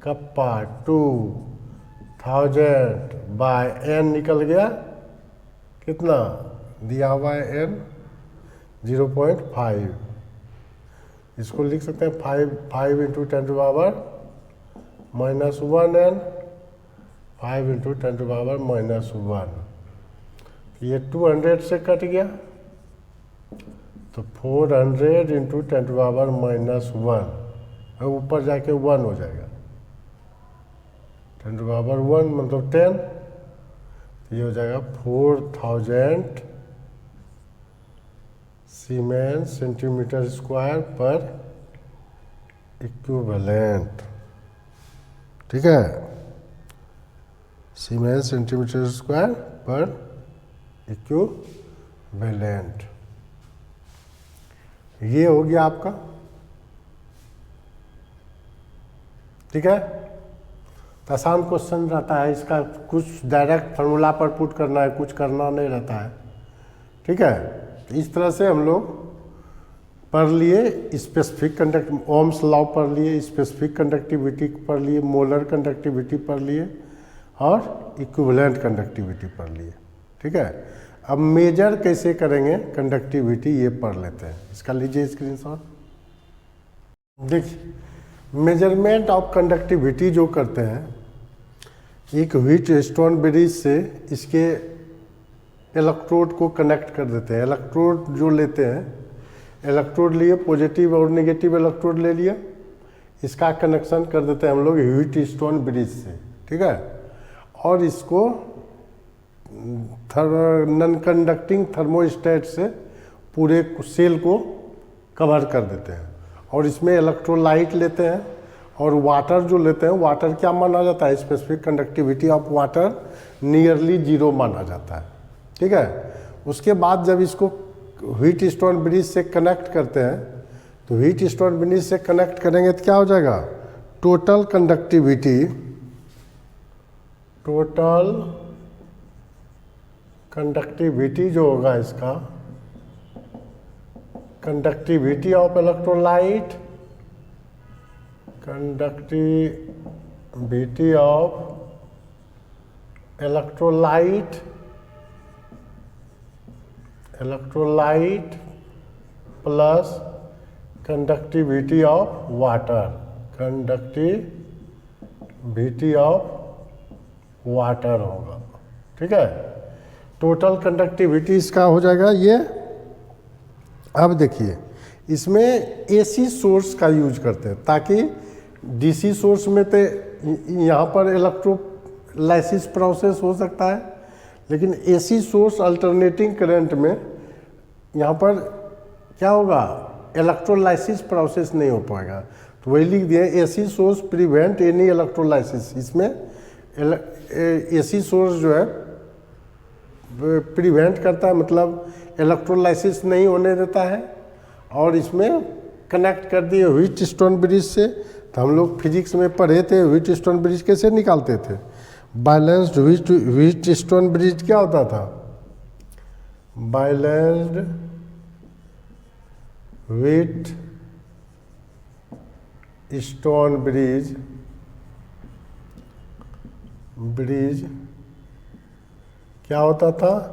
कप्पा 2000/n निकल गया, कितना दिया हुआ है n 0.5। इसको लिख सकते हैं 5 इंटू 10⁻⁻⁻1n 5 इंटू 10⁻⁻⁻1। ये 200 से कट गया तो 400 इंटू 10⁻⁻1 ऊपर जाके 1 हो जाएगा, 10⁻1 मतलब 10, तो ये हो जाएगा 4000 सीमेन सेंटीमीटर स्क्वायर पर इक्विवेलेंट। ठीक है, सीमेन सेंटीमीटर स्क्वायर पर इक्विवेलेंट। ये हो गया आपका। ठीक है, तो आसान क्वेश्चन रहता है, इसका कुछ डायरेक्ट फार्मूला पर पुट करना है, कुछ करना नहीं रहता है। ठीक है, इस तरह से हम लोग पढ़ लिए स्पेसिफिक कंडक्ट ओम्स लॉ पढ़ लिए, स्पेसिफिक कंडक्टिविटी पढ़ लिए, मोलर कंडक्टिविटी पढ़ लिए और इक्विवेलेंट कंडक्टिविटी पढ़ लिए। ठीक है, अब मेजर कैसे करेंगे कंडक्टिविटी ये पढ़ लेते हैं। इसका लीजिए स्क्रीनशॉट। देखिए, मेजरमेंट ऑफ कंडक्टिविटी जो करते हैं, एक व्हीटस्टोन ब्रिज से इसके इलेक्ट्रोड को कनेक्ट कर देते हैं। इलेक्ट्रोड जो लेते हैं, इलेक्ट्रोड लिए पॉजिटिव और नेगेटिव इलेक्ट्रोड ले लिया, इसका कनेक्शन कर देते हैं हम लोग व्हीटस्टोन ब्रिज से। ठीक है, और इसको नॉन कंडक्टिंग थर्मोस्टेट से पूरे सेल को कवर कर देते हैं, और इसमें इलेक्ट्रोलाइट लेते हैं और वाटर जो लेते हैं, वाटर क्या माना जाता है, specific conductivity of water nearly 0 माना जाता है। ठीक है, उसके बाद जब इसको व्हीटस्टोन ब्रिज से कनेक्ट करते हैं, तो व्हीटस्टोन ब्रिज से कनेक्ट करेंगे तो क्या हो जाएगा, टोटल कंडक्टिविटी जो होगा इसका, conductivity of electrolyte, conductivity of electrolyte plus conductivity of water, conductivity of water होगा। ठीक है, टोटल कंडक्टिविटी इसका हो जाएगा ये। अब देखिए, इसमें एसी सोर्स का यूज करते हैं, ताकि डीसी सोर्स में तो यहाँ पर इलेक्ट्रोलाइसिस प्रोसेस हो सकता है, लेकिन एसी सोर्स अल्टरनेटिंग करंट में यहाँ पर क्या होगा, इलेक्ट्रोलाइसिस प्रोसेस नहीं हो पाएगा। तो वही लिख दिए, AC source prevent any electrolysis. इसमें एसी सोर्स जो है प्रिवेंट करता है, मतलब इलेक्ट्रोलाइसिस नहीं होने देता है, और इसमें कनेक्ट कर दिए व्हीटस्टोन ब्रिज से। तो हम लोग फिजिक्स में पढ़े थे व्हीटस्टोन ब्रिज कैसे निकालते थे, बैलेंस्ड व्हीटस्टोन ब्रिज क्या होता था, बैलेंस्ड व्हीटस्टोन ब्रिज क्या होता था,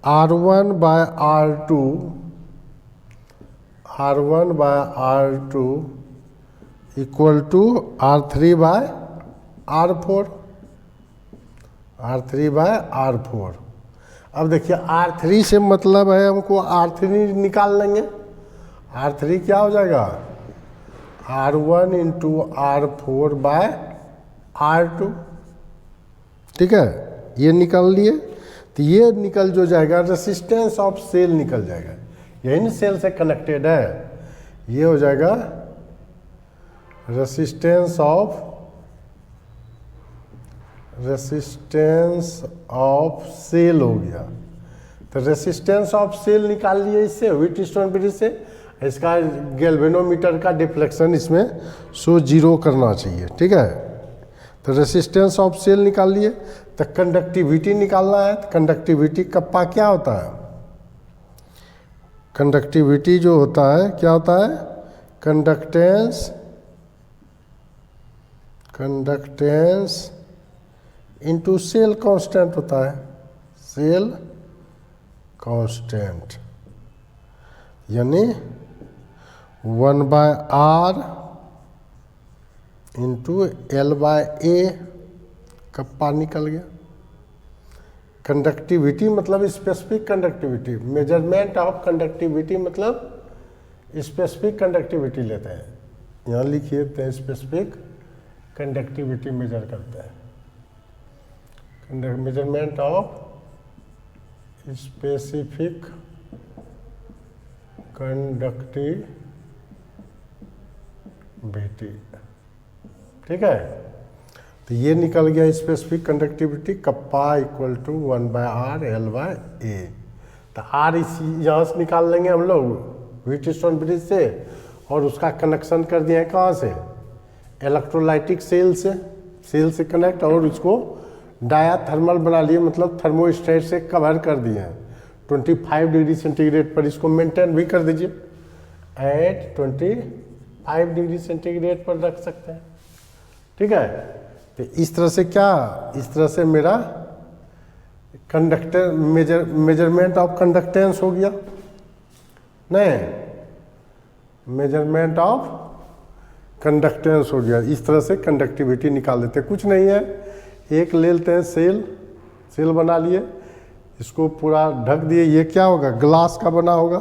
R1/R2 इक्वल टू R3/R4। अब देखिए, R3 से मतलब है हमको R3 निकाल लेंगे। R3 क्या हो जाएगा, R1 इंटू R4/R2। ठीक है, ये निकाल लिए। तो ये निकल जो जाएगा रेसिस्टेंस ऑफ सेल निकल जाएगा, यही ना सेल से कनेक्टेड है, ये हो जाएगा रेसिस्टेंस ऑफ सेल हो गया। तो रेसिस्टेंस ऑफ सेल निकाल लिए इससे व्हीटस्टोन ब्रिज से। इसका गैल्वेनोमीटर का डिफ्लेक्शन इसमें 0 करना चाहिए, ठीक है। तो रेसिस्टेंस ऑफ सेल निकाल लिए। तो कंडक्टिविटी निकालना है। तो कंडक्टिविटी कप्पा क्या होता है? कंडक्टिविटी जो होता है क्या होता है? कंडक्टेंस इनटू सेल कांस्टेंट होता है, सेल कांस्टेंट, यानी 1/R इंटू L/A कप्पा निकल गया। कंडक्टिविटी मतलब specific conductivity, measurement of conductivity मतलब स्पेसिफिक कंडक्टिविटी लेते हैं। यहाँ लिखिए तो स्पेसिफिक कंडक्टिविटी मेजर करते हैं। मेजरमेंट ऑफ स्पेसिफिक कंडक्टिविटी, ठीक है। तो ये निकल गया specific conductivity kappa equal to 1/R L/A। तो R इसी यहाँ से निकाल लेंगे हम लोग व्हीटस्टोन ब्रिज से, और उसका कनेक्शन कर दिए हैं कहाँ से? इलेक्ट्रोलाइटिक सेल से कनेक्ट, और उसको डायाथर्मल बना लिए, मतलब थर्मोस्टेट से कवर कर दिए हैं 25 डिग्री सेंटीग्रेड पर। इसको मेंटेन भी कर दीजिए, एट 25 डिग्री सेंटीग्रेड पर रख सकते हैं, ठीक है। तो इस तरह से क्या, इस तरह से मेरा कंडक्टर मेजरमेंट ऑफ कंडक्टेंस हो गया, नहीं मेजरमेंट ऑफ कंडक्टेंस हो गया। इस तरह से कंडक्टिविटी निकाल देते हैं। कुछ नहीं है, एक ले लेते हैं सेल बना लिए, इसको पूरा ढक दिए। ये क्या होगा? ग्लास का बना होगा,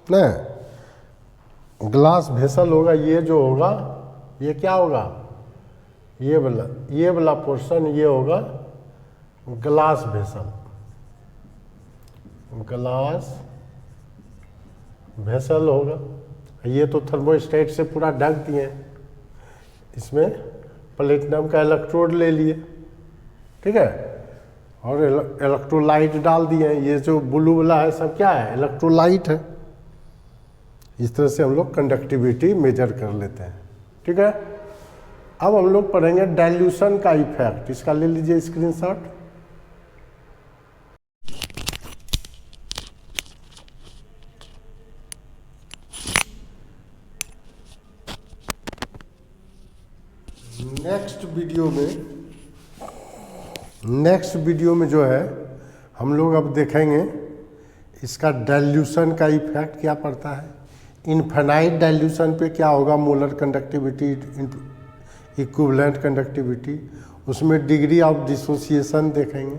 नहीं ग्लास वेसल होगा। ये जो होगा ये क्या होगा? ये वाला पोर्शन ये होगा ग्लास वेसल होगा। ये तो थर्मोस्टेट से पूरा ढक दिए, इसमें प्लेटिनम का इलेक्ट्रोड ले लिए, ठीक है, और इलेक्ट्रोलाइट डाल दिए। ये जो ब्लू वाला है सब क्या है? इलेक्ट्रोलाइट है। इस तरह से हम लोग कंडक्टिविटी मेजर कर लेते हैं, ठीक है। अब हम लोग पढ़ेंगे डाइल्यूशन का इफेक्ट। इसका ले लीजिए स्क्रीनशॉट। नेक्स्ट वीडियो में जो है हम लोग अब देखेंगे इसका डाइल्यूशन का इफेक्ट क्या पड़ता है। इनफाइनाइट डाइल्यूशन पे क्या होगा? मोलर कंडक्टिविटी, इक्विवेलेंट कंडक्टिविटी, उसमें डिग्री ऑफ डिसोसिएशन देखेंगे,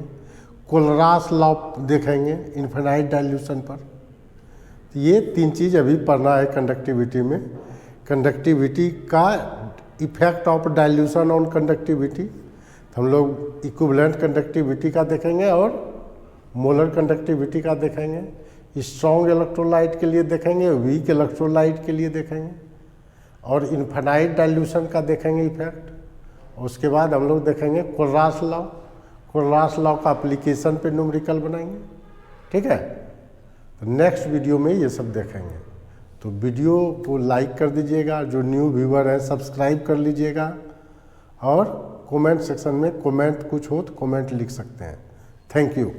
कोलरास लॉ देखेंगे इनफाइनाइट डाइल्यूशन पर। तो ये 3 चीज़ अभी पढ़ना है कंडक्टिविटी में। कंडक्टिविटी का effect of dilution on conductivity, हम लोग इक्विवेलेंट कंडक्टिविटी का देखेंगे और मोलर कंडक्टिविटी का देखेंगे। स्ट्रॉन्ग इलेक्ट्रोलाइट के लिए देखेंगे, वीक इलेक्ट्रोलाइट के लिए देखेंगे, और इनफाइनाइट डाइल्यूशन का देखेंगे इफेक्ट। उसके बाद हम लोग देखेंगे कोलरास लॉ का एप्लीकेशन पे न्यूमेरिकल बनाएंगे, ठीक है। तो नेक्स्ट वीडियो में ये सब देखेंगे। तो वीडियो को लाइक कर दीजिएगा, जो न्यू व्यूअर है सब्सक्राइब कर लीजिएगा, और कमेंट सेक्शन में कमेंट कुछ हो तो कमेंट लिख सकते हैं। Thank you.